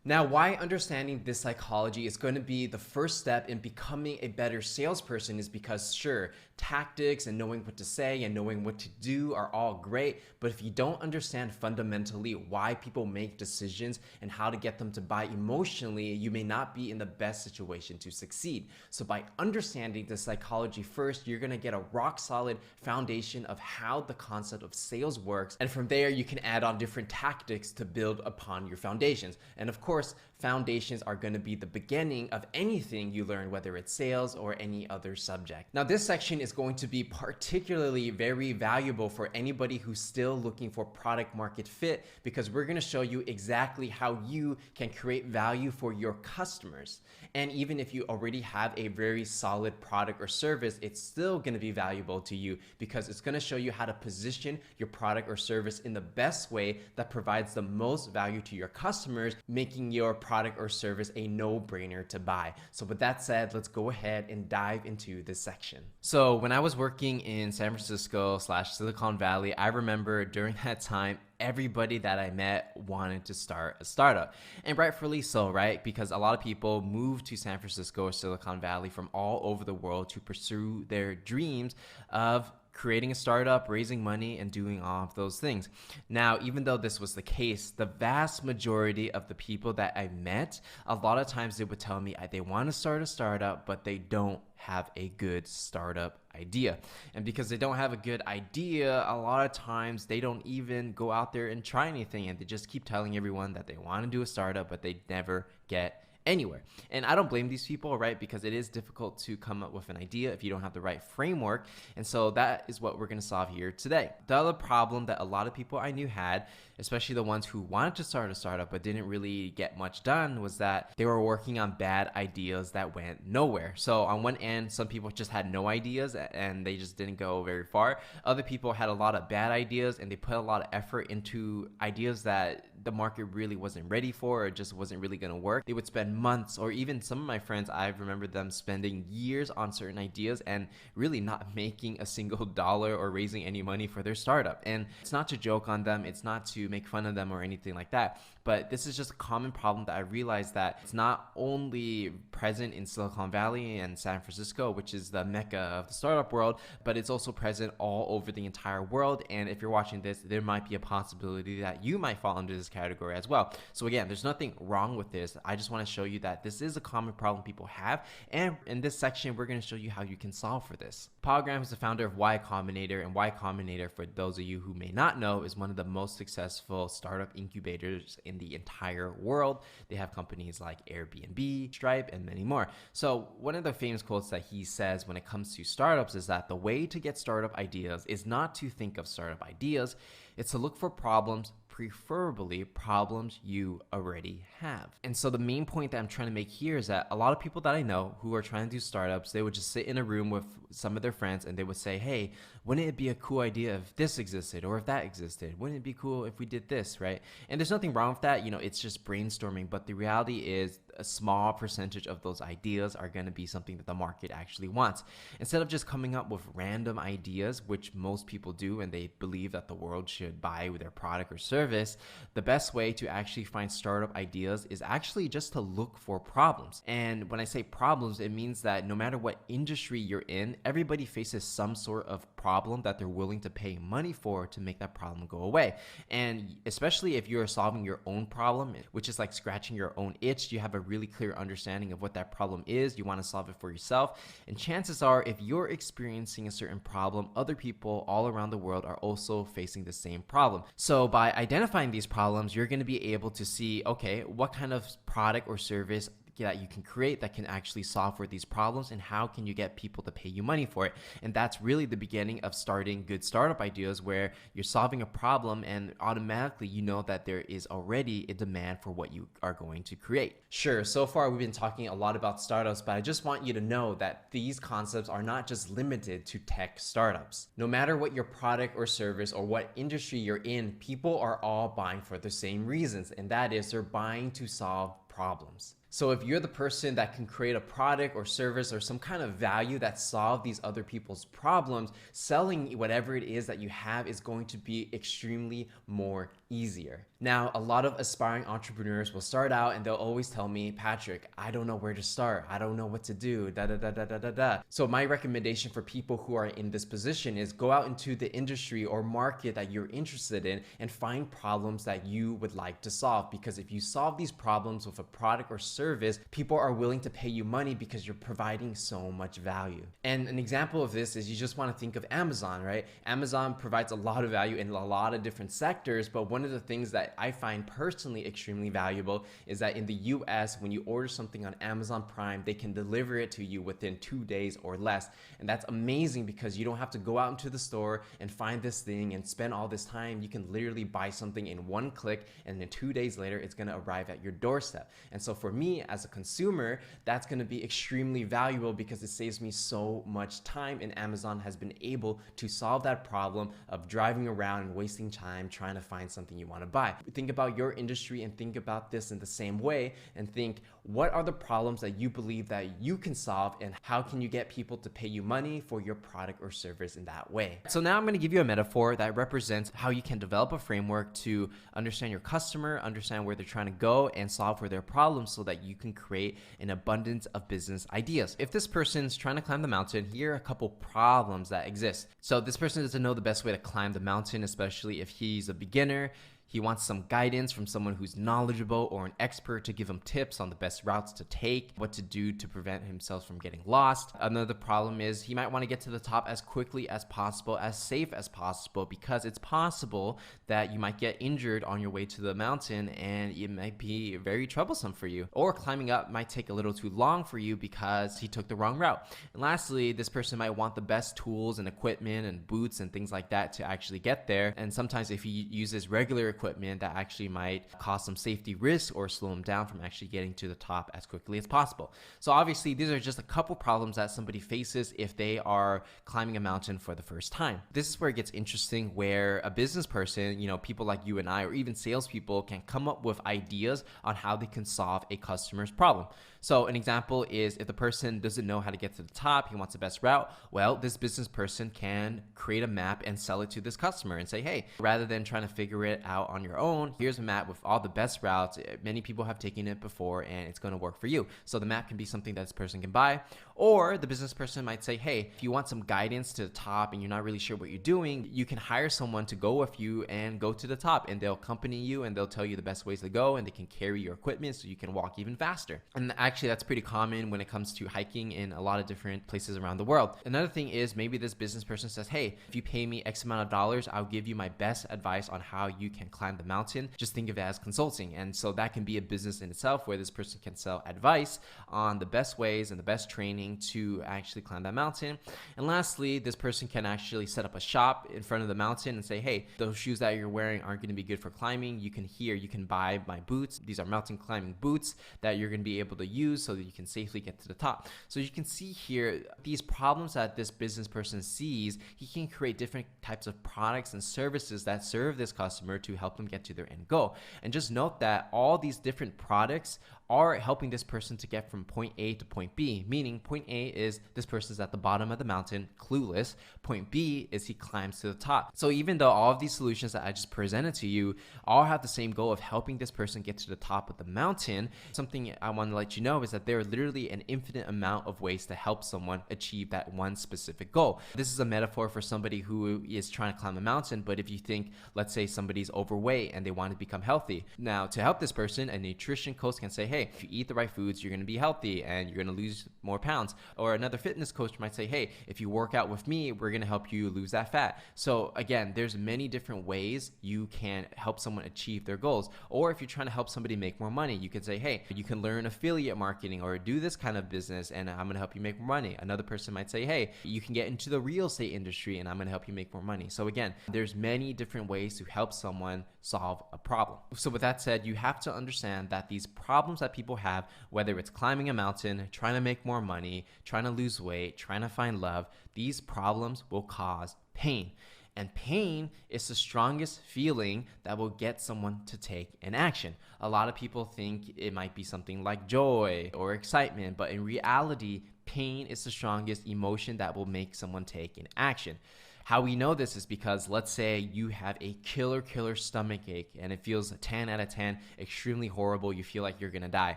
Now, why understanding this psychology is going to be the first step in becoming a better salesperson is because, sure, tactics and knowing what to say and knowing what to do are all great. But if you don't understand fundamentally why people make decisions and how to get them to buy emotionally, you may not be in the best situation to succeed. So, by understanding the psychology first, you're going to get a rock solid foundation of how the concept of sales works. And from there, you can add on different tactics to build upon your foundations. And of course, foundations are going to be the beginning of anything you learn, whether it's sales or any other subject. Now, this section is going to be particularly very valuable for anybody who's still looking for product market fit, because we're going to show you exactly how you can create value for your customers. And even if you already have a very solid product or service, it's still going to be valuable to you because it's going to show you how to position your product or service in the best way that provides the most value to your customers, making your product or service a no-brainer to buy. So with that said, let's go ahead and dive into this section. So when I was working in San Francisco / Silicon Valley, I remember during that time, everybody that I met wanted to start a startup. And rightfully so, right? Because a lot of people move to San Francisco or Silicon Valley from all over the world to pursue their dreams of creating a startup, raising money, and doing all of those things. Now, even though this was the case, the vast majority of the people that I met, a lot of times they would tell me they want to start a startup, but they don't have a good startup idea. And because they don't have a good idea, a lot of times they don't even go out there and try anything, and they just keep telling everyone that they want to do a startup, but they never get anywhere. And I don't blame these people, right? Because it is difficult to come up with an idea if you don't have the right framework. And so that is what we're going to solve here today. The other problem that a lot of people I knew had, especially the ones who wanted to start a startup but didn't really get much done, was that they were working on bad ideas that went nowhere. So on one end, some people just had no ideas and they just didn't go very far. Other people had a lot of bad ideas and they put a lot of effort into ideas that the market really wasn't ready for, or just wasn't really going to work. They would spend months, or even some of my friends, I remember them spending years on certain ideas and really not making a single dollar or raising any money for their startup. And it's not to joke on them, it's not to make fun of them or anything like that, but this is just a common problem that I realized that it's not only present in Silicon Valley and San Francisco, which is the mecca of the startup world, but it's also present all over the entire world. And if you're watching this, there might be a possibility that you might fall under this category as well. So again, there's nothing wrong with this. I just want to show you that this is a common problem people have, and in this section we're going to show you how you can solve for this. Paul Graham is the founder of Y Combinator, and Y Combinator, for those of you who may not know, is one of the most successful startup incubators in the entire world. They have companies like Airbnb, Stripe, and many more. So one of the famous quotes that he says when it comes to startups is that the way to get startup ideas is not to think of startup ideas, it's to look for problems, preferably problems you already have. And so the main point that I'm trying to make here is that a lot of people that I know who are trying to do startups, they would just sit in a room with some of their friends and they would say, hey, wouldn't it be a cool idea if this existed or if that existed? Wouldn't it be cool if we did this, right? And there's nothing wrong with that. It's just brainstorming. But the reality is a small percentage of those ideas are going to be something that the market actually wants. Instead of just coming up with random ideas, which most people do, and they believe that the world should buy their product or service, the best way to actually find startup ideas is actually just to look for problems. And when I say problems, it means that no matter what industry you're in, everybody faces some sort of problem that they're willing to pay money for to make that problem go away. And especially if you're solving your own problem, which is like scratching your own itch, you have a really clear understanding of what that problem is. You want to solve it for yourself. And chances are, if you're experiencing a certain problem, other people all around the world are also facing the same problem. So by identifying these problems, you're going to be able to see, okay, what kind of product or service that you can create that can actually solve for these problems, and how can you get people to pay you money for it. And that's really the beginning of starting good startup ideas, where you're solving a problem and automatically you know that there is already a demand for what you are going to create. Sure, so far we've been talking a lot about startups, but I just want you to know that these concepts are not just limited to tech startups. No matter what your product or service or what industry you're in, people are all buying for the same reasons, and that is they're buying to solve problems. So if you're the person that can create a product or service or some kind of value that solve these other people's problems, selling whatever it is that you have is going to be extremely more easier. Now, a lot of aspiring entrepreneurs will start out and they'll always tell me, Patrick, I don't know where to start. I don't know what to do, da da da da da da da. So my recommendation for people who are in this position is go out into the industry or market that you're interested in and find problems that you would like to solve. Because if you solve these problems with a product or service, people are willing to pay you money because you're providing so much value. And an example of this is you just want to think of Amazon, right? Amazon provides a lot of value in a lot of different sectors, but one of the things that I find personally extremely valuable is that in the US, when you order something on Amazon Prime, they can deliver it to you within 2 days or less. And that's amazing because you don't have to go out into the store and find this thing and spend all this time. You can literally buy something in one click, and then 2 days later, it's going to arrive at your doorstep. And so for me as a consumer, that's going to be extremely valuable because it saves me so much time, and Amazon has been able to solve that problem of driving around and wasting time trying to find something you want to buy. Think about your industry and think about this in the same way and think, what are the problems that you believe that you can solve, and how can you get people to pay you money for your product or service in that way? So now I'm going to give you a metaphor that represents how you can develop a framework to understand your customer, understand where they're trying to go, and solve for their problems so that you can create an abundance of business ideas. If this person's trying to climb the mountain, here are a couple problems that exist. So this person doesn't know the best way to climb the mountain, especially if he's a beginner. He wants some guidance from someone who's knowledgeable or an expert to give him tips on the best routes to take, what to do to prevent himself from getting lost. Another problem is he might want to get to the top as quickly as possible, as safe as possible, because it's possible that you might get injured on your way to the mountain and it might be very troublesome for you. Or climbing up might take a little too long for you because he took the wrong route. And lastly, this person might want the best tools and equipment and boots and things like that to actually get there. And sometimes if he uses regular equipment, that actually might cause some safety risks or slow them down from actually getting to the top as quickly as possible. So obviously these are just a couple problems that somebody faces if they are climbing a mountain for the first time. This is where it gets interesting, where a business person, people like you and I, or even salespeople, can come up with ideas on how they can solve a customer's problem. So an example is if the person doesn't know how to get to the top, he wants the best route. Well, this business person can create a map and sell it to this customer and say, hey, rather than trying to figure it out on your own, here's a map with all the best routes. Many people have taken it before and it's going to work for you. So the map can be something that this person can buy. Or the business person might say, hey, if you want some guidance to the top and you're not really sure what you're doing, you can hire someone to go with you and go to the top, and they'll accompany you and they'll tell you the best ways to go, and they can carry your equipment so you can walk even faster. And actually, that's pretty common when it comes to hiking in a lot of different places around the world. Another thing is maybe this business person says, hey, if you pay me X amount of dollars, I'll give you my best advice on how you can climb the mountain. Just think of it as consulting. And so that can be a business in itself, where this person can sell advice on the best ways and the best training to actually climb that mountain. And lastly, this person can actually set up a shop in front of the mountain and say, hey, those shoes that you're wearing aren't going to be good for climbing. You can buy my boots. These are mountain climbing boots that you're going to be able to use so that you can safely get to the top. So you can see here, these problems that this business person sees, he can create different types of products and services that serve this customer to help them get to their end goal. And just note that all these different products are helping this person to get from point A to point B, meaning point A is this person's at the bottom of the mountain, clueless. Point B is he climbs to the top. So even though all of these solutions that I just presented to you all have the same goal of helping this person get to the top of the mountain, something I want to let you know is that there are literally an infinite amount of ways to help someone achieve that one specific goal. This is a metaphor for somebody who is trying to climb a mountain, but if you think, let's say somebody's overweight and they want to become healthy. Now, to help this person, a nutrition coach can say, hey, if you eat the right foods, you're going to be healthy and you're going to lose more pounds. Or another fitness coach might say, hey, if you work out with me, we're going to help you lose that fat. So again, there's many different ways you can help someone achieve their goals. Or if you're trying to help somebody make more money, you could say, hey, you can learn affiliate marketing or do this kind of business and I'm going to help you make more money. Another person might say, hey, you can get into the real estate industry and I'm going to help you make more money. So again, there's many different ways to help someone solve a problem. So with that said, you have to understand that these problems that people have, whether it's climbing a mountain, trying to make more money, trying to lose weight, trying to find love, these problems will cause pain. And pain is the strongest feeling that will get someone to take an action. A lot of people think it might be something like joy or excitement, but in reality, pain is the strongest emotion that will make someone take an action. How we know this is because let's say you have a killer stomach ache and it feels 10 out of 10, extremely horrible. You feel like you're gonna die.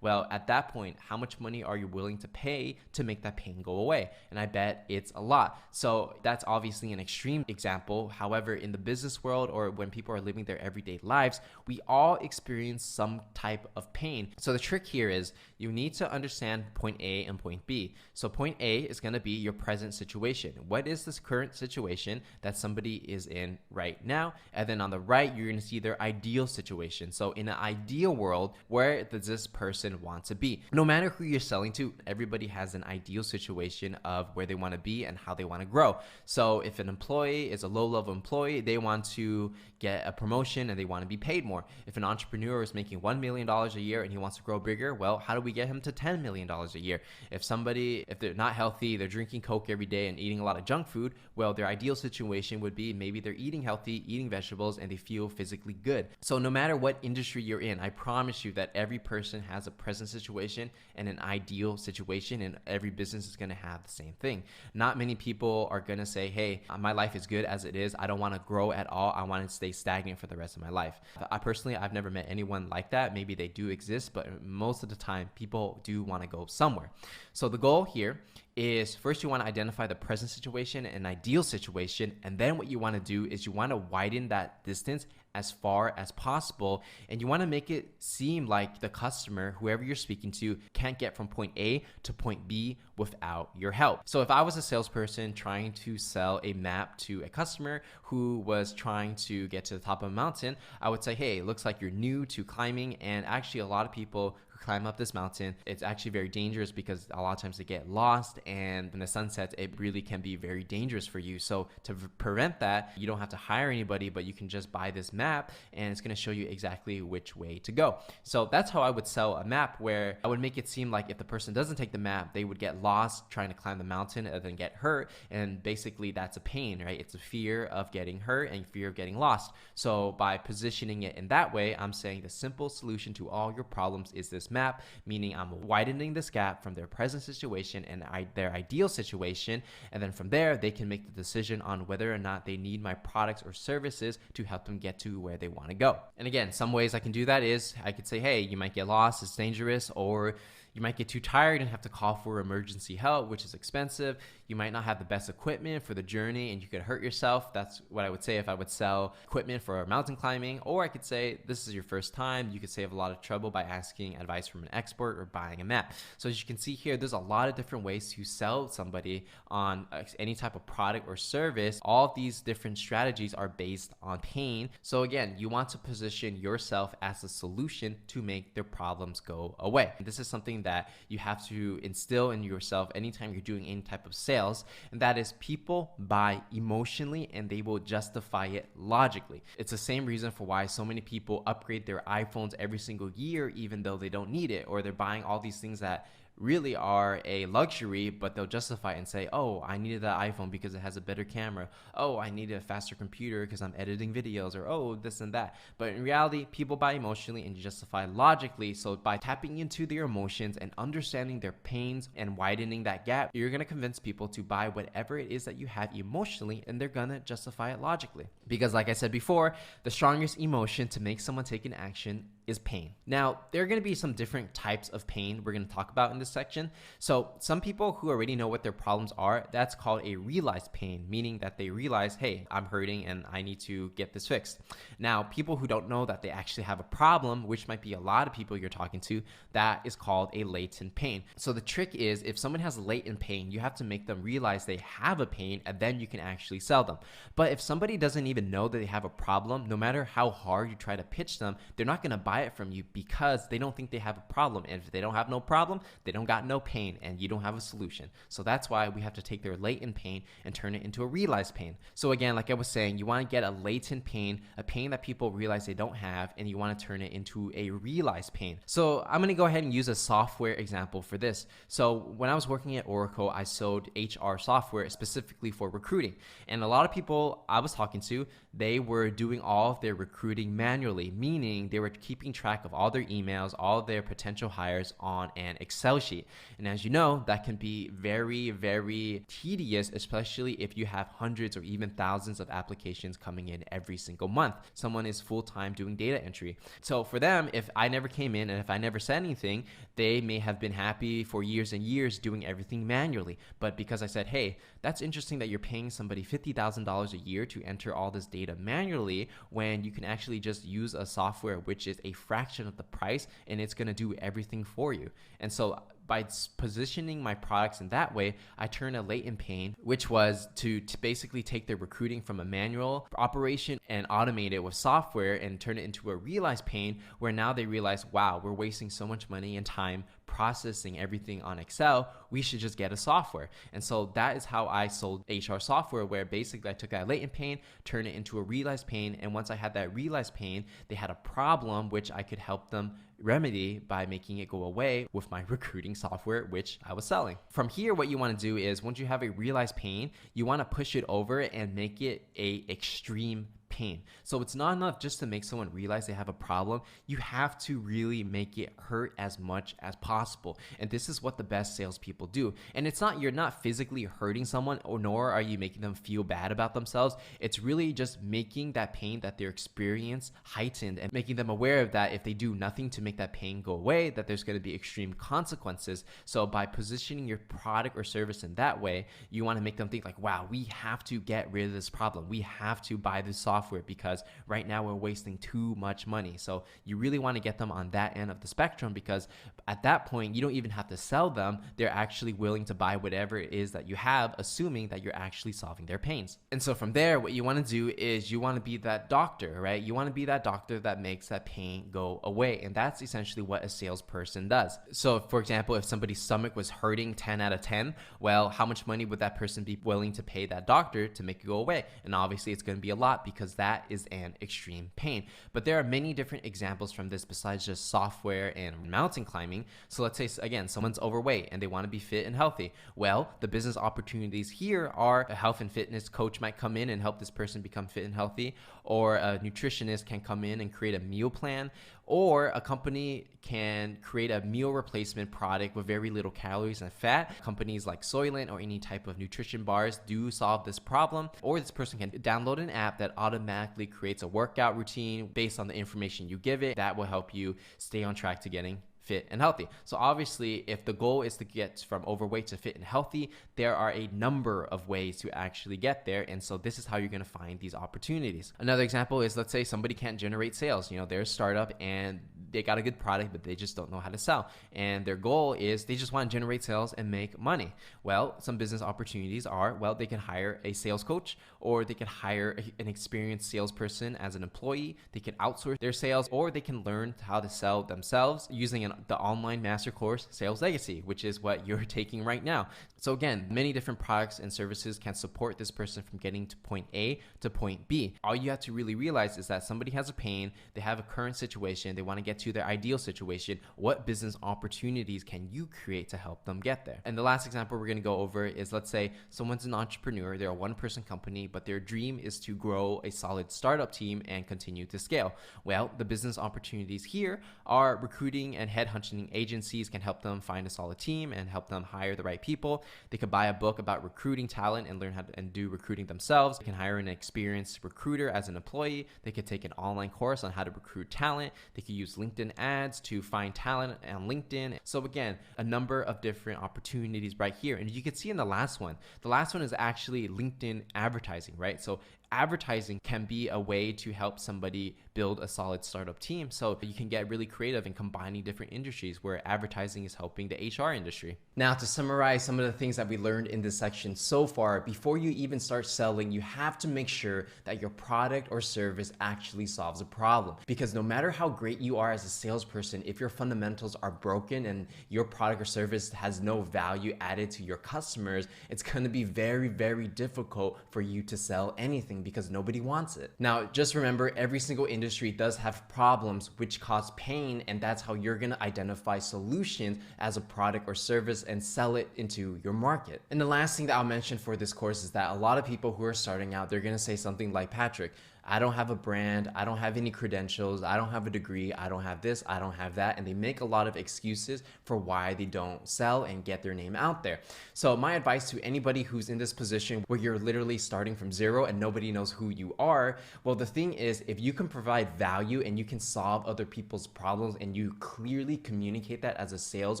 Well, at that point, how much money are you willing to pay to make that pain go away? And I bet it's a lot. So that's obviously an extreme example. However, in the business world or when people are living their everyday lives, we all experience some type of pain. So the trick here is you need to understand point A and point B. So point A is gonna be your present situation. What is this current situation that somebody is in right now? And then on the right, you're going to see their ideal situation. So in an ideal world, where does this person want to be? No matter who you're selling to, everybody has an ideal situation of where they want to be and how they want to grow. So if an employee is a low-level employee, they want to get a promotion and they want to be paid more. If an entrepreneur is making $1 million a year and he wants to grow bigger, well, how do we get him to $10 million a year? If they're not healthy, they're drinking Coke every day and eating a lot of junk food, well, their ideal situation would be maybe they're eating healthy, eating vegetables, and they feel physically good. So no matter what industry you're in, I promise you that every person has a present situation and an ideal situation, and every business is going to have the same thing. Not many people are going to say, hey, my life is good as it is. I don't want to grow at all. I want to stay stagnant for the rest of my life. I've never met anyone like that. Maybe they do exist, but most of the time people do want to go somewhere. So the goal here is first you want to identify the present situation and ideal situation, and then what you want to do is you want to widen that distance as far as possible, and you want to make it seem like the customer, whoever you're speaking to, can't get from point A to point B without your help. So if I was a salesperson trying to sell a map to a customer who was trying to get to the top of a mountain, I would say, hey, it looks like you're new to climbing, and actually a lot of people climb up this mountain, it's actually very dangerous because a lot of times they get lost, and when the sun sets, it really can be very dangerous for you. So to prevent that, you don't have to hire anybody, but you can just buy this map and it's going to show you exactly which way to go. So that's how I would sell a map, where I would make it seem like if the person doesn't take the map, they would get lost trying to climb the mountain and then get hurt. And basically that's a pain, right? It's a fear of getting hurt and fear of getting lost. So by positioning it in that way, I'm saying the simple solution to all your problems is this map, meaning I'm widening this gap from their present situation and their ideal situation, and then from there they can make the decision on whether or not they need my products or services to help them get to where they want to go. And again, some ways I can do that is I could say, hey, you might get lost, it's dangerous, or you might get too tired and have to call for emergency help, which is expensive. You might not have the best equipment for the journey and you could hurt yourself. That's what I would say if I would sell equipment for mountain climbing. Or I could say this is your first time. You could save a lot of trouble by asking advice from an expert or buying a map. So as you can see here, there's a lot of different ways to sell somebody on any type of product or service. All of these different strategies are based on pain. So again, you want to position yourself as a solution to make their problems go away. This is something that you have to instill in yourself anytime you're doing any type of sales, and that is people buy emotionally and they will justify it logically. It's the same reason for why so many people upgrade their iPhones every single year even though they don't need it, or they're buying all these things that really are a luxury, but they'll justify it and say, oh, I needed that iPhone because it has a better camera. Oh, I needed a faster computer because I'm editing videos, or oh, this and that. But in reality, people buy emotionally and justify logically. So by tapping into their emotions and understanding their pains and widening that gap, you're going to convince people to buy whatever it is that you have emotionally, and they're going to justify it logically. Because like I said before, the strongest emotion to make someone take an action is pain. Now, there are going to be some different types of pain we're going to talk about in this section. So some people who already know what their problems are, that's called a realized pain, meaning that they realize, hey, I'm hurting and I need to get this fixed. Now, people who don't know that they actually have a problem, which might be a lot of people you're talking to, that is called a latent pain. So the trick is, if someone has latent pain, you have to make them realize they have a pain, and then you can actually sell them. But if somebody doesn't even know that they have a problem, no matter how hard you try to pitch them, they're not going to buy buy it from you because they don't think they have a problem. And if they don't have no problem, they don't got no pain, and you don't have a solution. So that's why we have to take their latent pain and turn it into a realized pain. So again, like I was saying, you want to get a latent pain, a pain that people realize they don't have, and you want to turn it into a realized pain. So I'm going to go ahead and use a software example for this. So when I was working at Oracle, I sold HR software specifically for recruiting. And a lot of people I was talking to, they were doing all of their recruiting manually, meaning they were keeping track of all their emails, all of their potential hires on an Excel sheet. And as you know, that can be very, very tedious, especially if you have hundreds or even thousands of applications coming in every single month. Someone is full-time doing data entry. So for them, if I never came in and if I never said anything, they may have been happy for years and years doing everything manually. But because I said, hey, that's interesting that you're paying somebody $50,000 a year to enter all this data manually when you can actually just use a software which is a fraction of the price and it's going to do everything for you. And so by positioning my products in that way, I turn a latent pain, which was to basically take their recruiting from a manual operation and automate it with software and turn it into a realized pain where now they realize, wow, we're wasting so much money and time processing everything on Excel. We should just get a software. And so that is how I sold HR software, where basically I took that latent pain, turned it into a realized pain. And once I had that realized pain, they had a problem which I could help them remedy by making it go away with my recruiting software, which I was selling. From here, what you want to do is once you have a realized pain, you want to push it over and make it a extreme pain. So it's not enough just to make someone realize they have a problem. You have to really make it hurt as much as possible. And this is what the best salespeople do. And it's not, you're not physically hurting someone, or nor are you making them feel bad about themselves. It's really just making that pain that they're experiencing heightened and making them aware of that if they do nothing to make that pain go away, that there's going to be extreme consequences. So by positioning your product or service in that way, you want to make them think like, wow, we have to get rid of this problem. We have to buy this software because right now we're wasting too much money. So you really want to get them on that end of the spectrum, because at that point, you don't even have to sell them. They're actually willing to buy whatever it is that you have, assuming that you're actually solving their pains. And so from there, what you want to do is you want to be that doctor, right? You want to be that doctor that makes that pain go away. And that's essentially what a salesperson does. So for example, if somebody's stomach was hurting 10 out of 10, well, how much money would that person be willing to pay that doctor to make it go away? And obviously it's going to be a lot, because that is an extreme pain. But there are many different examples from this besides just software and mountain climbing. So let's say, again, someone's overweight and they want to be fit and healthy. Well, the business opportunities here are a health and fitness coach might come in and help this person become fit and healthy, or a nutritionist can come in and create a meal plan, or a company can create a meal replacement product with very little calories and fat. Companies like Soylent or any type of nutrition bars do solve this problem. Or this person can download an app that automatically creates a workout routine based on the information you give it. That will help you stay on track to getting fit and healthy. So obviously, if the goal is to get from overweight to fit and healthy, there are a number of ways to actually get there. And so this is how you're going to find these opportunities. Another example is, let's say somebody can't generate sales. They're a startup and they got a good product, but they just don't know how to sell. And their goal is they just want to generate sales and make money. Well, some business opportunities are, well, they can hire a sales coach, or they can hire an experienced salesperson as an employee. They can outsource their sales, or they can learn how to sell themselves using the online master course, Sales Legacy, which is what you're taking right now. So again, many different products and services can support this person from getting to point A to point B. All you have to really realize is that somebody has a pain, they have a current situation, they want to get to their ideal situation. What business opportunities can you create to help them get there? And the last example we're going to go over is, let's say someone's an entrepreneur, they're a one-person company, but their dream is to grow a solid startup team and continue to scale. Well, the business opportunities here are recruiting and headhunting agencies can help them find a solid team and help them hire the right people. They could buy a book about recruiting talent and learn how to do recruiting themselves. They can hire an experienced recruiter as an employee. They could take an online course on how to recruit talent. They could use LinkedIn ads to find talent on LinkedIn. So again, a number of different opportunities right here. And you can see in the last one is actually LinkedIn advertising, right? So advertising can be a way to help somebody build a solid startup team. So you can get really creative in combining different industries where advertising is helping the HR industry. Now, to summarize some of the things that we learned in this section so far, before you even start selling, you have to make sure that your product or service actually solves a problem. Because no matter how great you are as a salesperson, if your fundamentals are broken and your product or service has no value added to your customers, it's going to be very, very difficult for you to sell anything because nobody wants it. Now, just remember, every single industry does have problems which cause pain, and that's how you're going to identify solutions as a product or service and sell it into your market. And the last thing that I'll mention for this course is that a lot of people who are starting out, they're going to say something like, Patrick, I don't have a brand, I don't have any credentials, I don't have a degree, I don't have this, I don't have that, and they make a lot of excuses for why they don't sell and get their name out there. So my advice to anybody who's in this position where you're literally starting from zero and nobody knows who you are, well, the thing is, if you can provide value and you can solve other people's problems and you clearly communicate that as a sales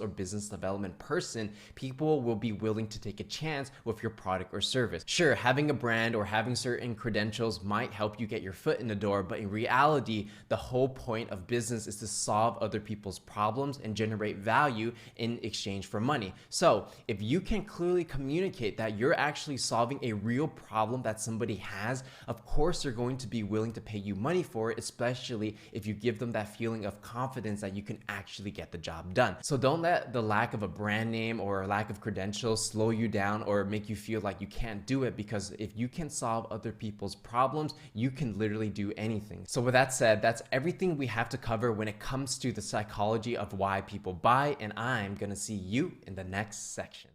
or business development person, people will be willing to take a chance with your product or service. Sure, having a brand or having certain credentials might help you get your foot in the door, but in reality, the whole point of business is to solve other people's problems and generate value in exchange for money. So if you can clearly communicate that you're actually solving a real problem that somebody has, of course they're going to be willing to pay you money for it, especially if you give them that feeling of confidence that you can actually get the job done. So don't let the lack of a brand name or lack of credentials slow you down or make you feel like you can't do it, because if you can solve other people's problems, you can literally do anything. So with that said, that's everything we have to cover when it comes to the psychology of why people buy, and I'm gonna see you in the next section.